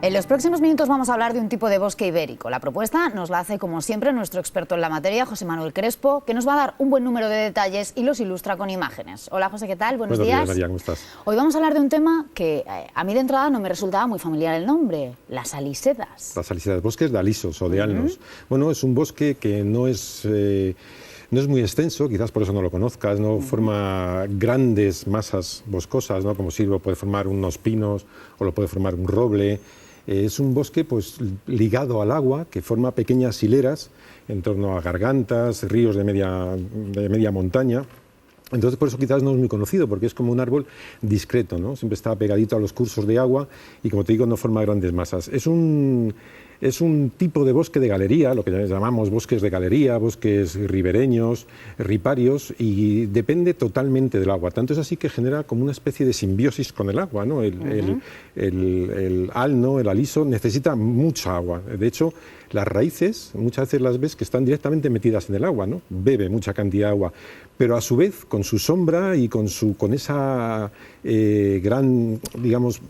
En los próximos minutos vamos a hablar de un tipo de bosque ibérico. La propuesta nos la hace, como siempre, nuestro experto en la materia, José Manuel Crespo, que nos va a dar un buen número de detalles y los ilustra con imágenes. Hola, José, ¿qué tal? Buenos días. María, ¿cómo estás? Hoy vamos a hablar de un tema que a mí de entrada no me resultaba muy familiar el nombre, las alisedas. Las alisedas, bosques de alisos o de alnos. Bueno, es un bosque que no es muy extenso, quizás por eso no lo conozcas, no forma grandes masas boscosas, ¿no? Como si lo puede formar unos pinos o lo puede formar un roble. Es un bosque pues, ligado al agua, que forma pequeñas hileras en torno a gargantas, ríos de media montaña. Entonces, por eso quizás no es muy conocido, porque es como un árbol discreto, ¿no? Siempre está pegadito a los cursos de agua y, como te digo, no forma grandes masas. Es un tipo de bosque de galería, lo que llamamos bosques de galería, bosques ribereños, riparios, y depende totalmente del agua. Tanto es así que genera como una especie de simbiosis con el agua, ¿no? El alno, el aliso, necesita mucha agua. De hecho, las raíces, muchas veces las ves que están directamente metidas en el agua, ¿no? Bebe mucha cantidad de agua, pero a su vez, con su sombra y con esa gran, digamos,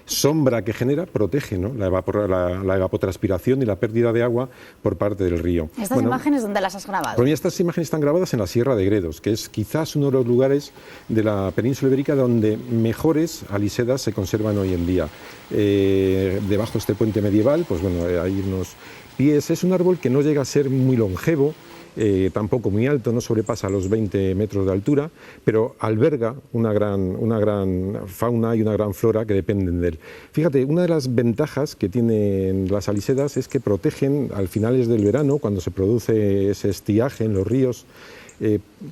sombra que genera, protege, ¿no? la evapotranspiración y la pérdida de agua por parte del río. ¿Estas imágenes dónde las has grabado? Por mí estas imágenes están grabadas en la Sierra de Gredos, que es quizás uno de los lugares de la península ibérica donde mejores alisedas se conservan hoy en día. Debajo de este puente medieval, pues bueno, hay unos pies. Es un árbol que no llega a ser muy longevo, tampoco muy alto, no sobrepasa los 20 metros de altura, pero alberga una gran fauna y una gran flora que dependen de él. Fíjate, una de las ventajas que tienen las alisedas es que protegen al finales del verano, cuando se produce ese estiaje en los ríos,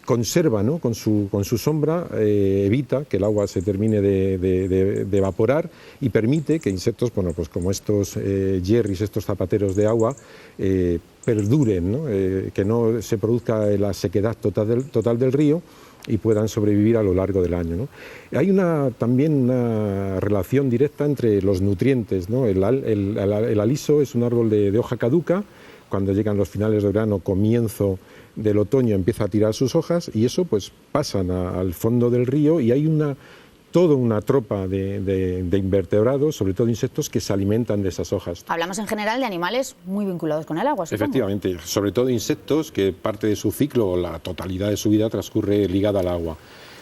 conserva, ¿no? con su sombra, evita que el agua se termine de evaporar y permite que insectos, bueno, pues como estos yerris, estos zapateros de agua, perduren, ¿no? Que no se produzca la sequedad total del río y puedan sobrevivir a lo largo del año, ¿no? Hay también una relación directa entre los nutrientes, ¿no? El aliso es un árbol de hoja caduca. Cuando llegan los finales de verano, comienzo del otoño, empieza a tirar sus hojas y eso pues pasan al fondo del río y hay toda una tropa de invertebrados, sobre todo insectos, que se alimentan de esas hojas. Hablamos en general de animales muy vinculados con el agua, supongo. Efectivamente, sobre todo insectos que parte de su ciclo, o la totalidad de su vida, transcurre ligada al agua.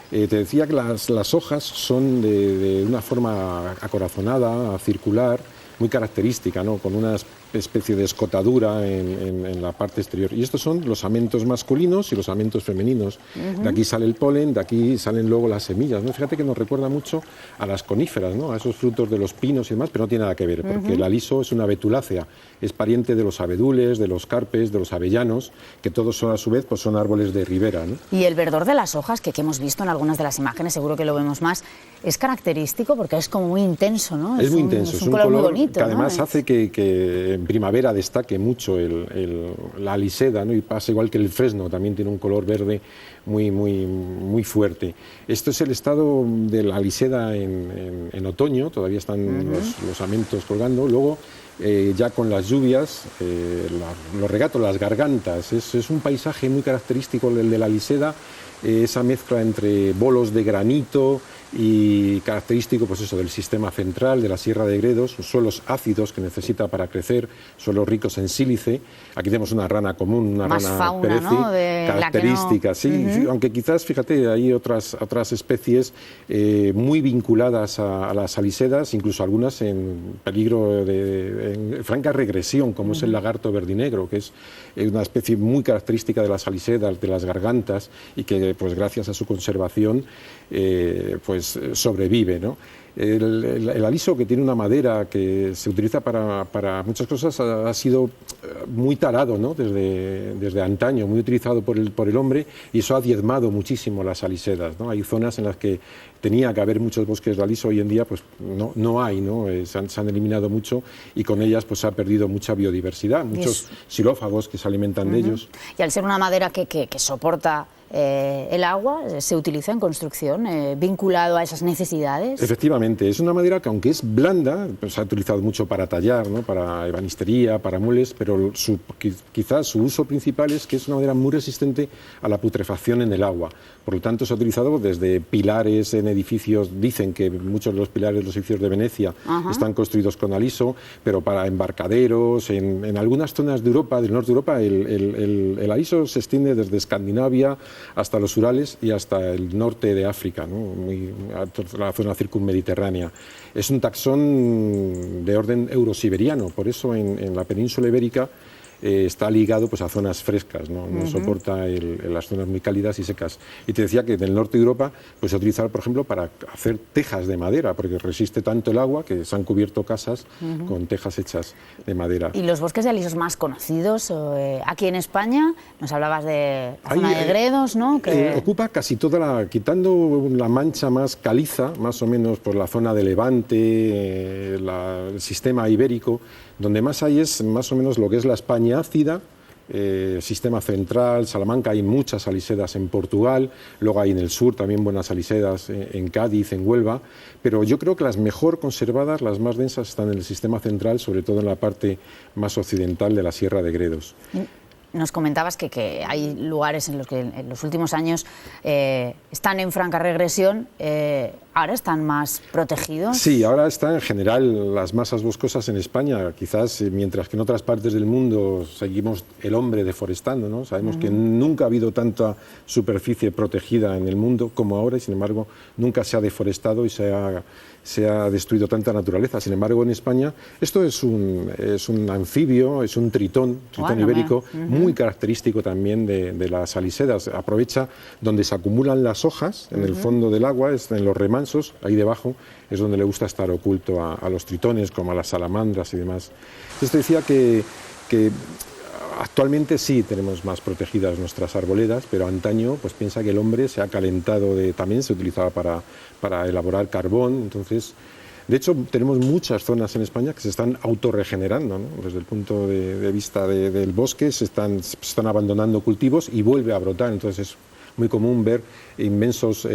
Te decía que las hojas son de una forma acorazonada, circular, muy característica, ¿no? Con una especie de escotadura en la parte exterior. Y estos son los amentos masculinos y los amentos femeninos. De aquí sale el polen, de aquí salen luego las semillas, ¿no? Fíjate que nos recuerda mucho a las coníferas, ¿no? A esos frutos de los pinos y demás, pero no tiene nada que ver, porque el aliso es una betulácea, es pariente de los abedules, de los carpes, de los avellanos, que todos son a su vez pues son árboles de ribera, ¿no? Y el verdor de las hojas, que hemos visto en algunas de las imágenes, seguro que lo vemos más, es característico porque es como muy intenso, ¿no? Es muy intenso, es un color muy bonito, que además, ¿no? hace que en primavera destaque mucho la aliseda, ¿no? Y pasa igual que el fresno, también tiene un color verde muy fuerte. Esto es el estado de la aliseda en otoño, todavía están los amentos colgando. Luego, ya con las lluvias, los regatos, las gargantas, es un paisaje muy característico el de la aliseda, esa mezcla entre bolos de granito y característico pues eso, del sistema central de la Sierra de Gredos, suelos ácidos que necesita para crecer, suelos ricos en sílice. Aquí tenemos una rana común, una más rana fauna, pereci, ¿no? característica, no... sí, aunque quizás, fíjate, hay otras especies muy vinculadas a las alisedas, incluso algunas en peligro en franca regresión, como es el lagarto verdinegro, que es una especie muy característica de las alisedas, de las gargantas, y que pues gracias a su conservación pues sobrevive, ¿no? El aliso, que tiene una madera que se utiliza para muchas cosas, ha sido muy talado, ¿no? desde antaño, muy utilizado por el hombre, y eso ha diezmado muchísimo las alisedas, ¿no? Hay zonas en las que tenía que haber muchos bosques de aliso, hoy en día pues no hay, ¿no? Se han eliminado mucho y con ellas pues se ha perdido mucha biodiversidad, muchos xilófagos que se alimentan de ellos. Y al ser una madera que soporta el agua se utiliza en construcción, vinculado a esas necesidades. Efectivamente, es una madera que aunque es blanda, pues se ha utilizado mucho para tallar, ¿no? Para ebanistería, para muebles, pero quizás su uso principal es que es una madera muy resistente a la putrefacción en el agua. Por lo tanto, se ha utilizado desde pilares en edificios, dicen que muchos de los pilares de los edificios de Venecia están construidos con aliso, pero para embarcaderos, en algunas zonas de Europa, del norte de Europa, el aliso se extiende desde Escandinavia hasta los Urales y hasta el norte de África, ¿no? La zona circunmediterránea. Es un taxón de orden eurosiberiano, por eso en la península ibérica está ligado pues, a zonas frescas, no soporta las zonas muy cálidas y secas. Y te decía que en el norte de Europa pues, se utiliza, por ejemplo, para hacer tejas de madera, porque resiste tanto el agua que se han cubierto casas con tejas hechas de madera. ¿Y los bosques de alisos más conocidos aquí en España? Nos hablabas de la zona de Gredos, ¿no? Ocupa casi toda quitando la mancha más caliza, más o menos por la zona de Levante, el sistema ibérico, donde más hay es más o menos lo que es la España ácida, sistema central, Salamanca, hay muchas alisedas en Portugal, luego hay en el sur también buenas alisedas en Cádiz, en Huelva, pero yo creo que las mejor conservadas, las más densas, están en el sistema central, sobre todo en la parte más occidental de la Sierra de Gredos. Nos comentabas que hay lugares en los que en los últimos años están en franca regresión, ¿ahora están más protegidos? Sí, ahora están en general las masas boscosas en España, quizás mientras que en otras partes del mundo seguimos el hombre deforestando, ¿no? Sabemos que nunca ha habido tanta superficie protegida en el mundo como ahora y sin embargo nunca se ha deforestado y se ha destruido tanta naturaleza. Sin embargo, en España esto es un anfibio, es un tritón ibérico, muy característico también de las alisedas. Aprovecha donde se acumulan las hojas, en el fondo del agua, en los remansos, ahí debajo, es donde le gusta estar oculto a los tritones, como a las salamandras y demás. Entonces te decía que actualmente sí tenemos más protegidas nuestras arboledas, pero antaño pues piensa que el hombre se ha calentado, también se utilizaba para elaborar carbón, entonces de hecho tenemos muchas zonas en España que se están autorregenerando, ¿no? Desde el punto de vista del bosque se están abandonando cultivos y vuelve a brotar, entonces es muy común ver inmensos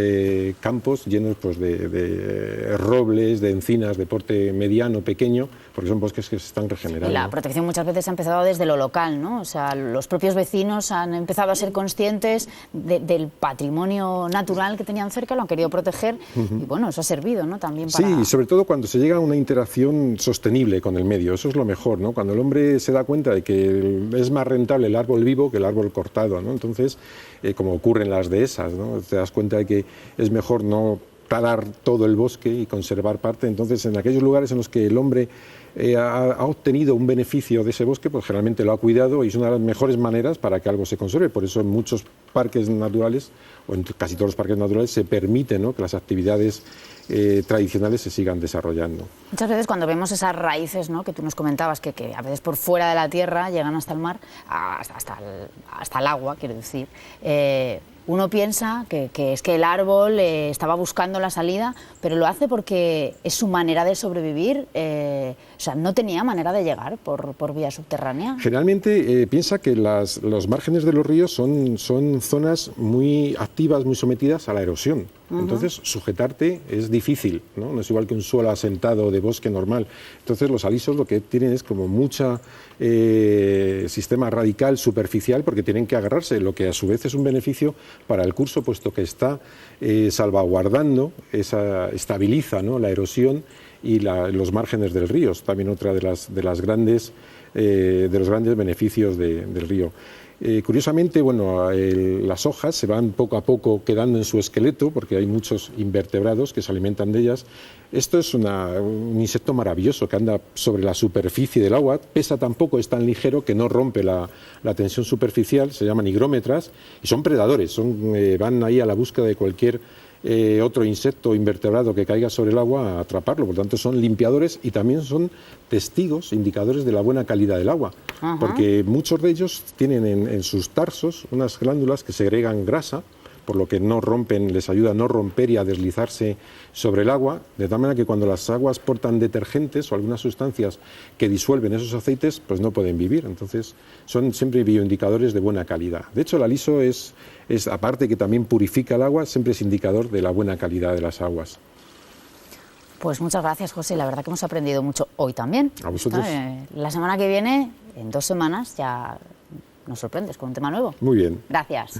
campos llenos pues, de robles, de encinas de porte mediano, pequeño, porque son bosques que se están regenerando. Y la protección muchas veces ha empezado desde lo local, ¿no? O sea, los propios vecinos han empezado a ser conscientes del patrimonio natural que tenían cerca, lo han querido proteger y bueno, eso ha servido, ¿no? También para... Sí, y sobre todo cuando se llega a una interacción sostenible con el medio, eso es lo mejor, ¿no? Cuando el hombre se da cuenta de que es más rentable el árbol vivo que el árbol cortado, ¿no? Entonces, como ocurre en las dehesas, ¿no? Te das cuenta de que es mejor no talar todo el bosque y conservar parte. Entonces, en aquellos lugares en los que el hombre ha obtenido un beneficio de ese bosque, pues generalmente lo ha cuidado y es una de las mejores maneras para que algo se conserve. Por eso en muchos parques naturales, o en casi todos los parques naturales, se permite, ¿no?, que las actividades tradicionales se sigan desarrollando. Muchas veces cuando vemos esas raíces, ¿no?, que tú nos comentabas, que a veces por fuera de la tierra llegan hasta el mar, hasta el agua, quiero decir, uno piensa que es que el árbol estaba buscando la salida, pero lo hace porque es su manera de sobrevivir, o sea, no tenía manera de llegar por vía subterránea. Generalmente piensa que los márgenes de los ríos son zonas muy activas, muy sometidas a la erosión. Entonces, sujetarte es difícil, ¿no? No es igual que un suelo asentado de bosque normal. Entonces, los alisos lo que tienen es como mucha sistema radical superficial porque tienen que agarrarse, lo que a su vez es un beneficio para el curso, puesto que está salvaguardando, estabiliza, ¿no?, la erosión y los márgenes del río. Es también otra de los grandes beneficios del río. Curiosamente, bueno, las hojas se van poco a poco quedando en su esqueleto porque hay muchos invertebrados que se alimentan de ellas. Esto es un insecto maravilloso que anda sobre la superficie del agua, pesa tan poco, es tan ligero que no rompe la tensión superficial, se llaman higrómetras y son predadores, van ahí a la búsqueda de cualquier otro insecto invertebrado que caiga sobre el agua a atraparlo. Por tanto, son limpiadores y también son testigos, indicadores de la buena calidad del agua. Porque muchos de ellos tienen en sus tarsos unas glándulas que segregan grasa, por lo que no rompen, les ayuda a no romper y a deslizarse sobre el agua, de tal manera que cuando las aguas portan detergentes o algunas sustancias que disuelven esos aceites, pues no pueden vivir. Entonces son siempre bioindicadores de buena calidad. De hecho, el aliso es aparte que también purifica el agua, siempre es indicador de la buena calidad de las aguas. Pues muchas gracias, José. La verdad que hemos aprendido mucho hoy también. A vosotros. La semana que viene, en 2 semanas, ya nos sorprendes con un tema nuevo. Muy bien. Gracias.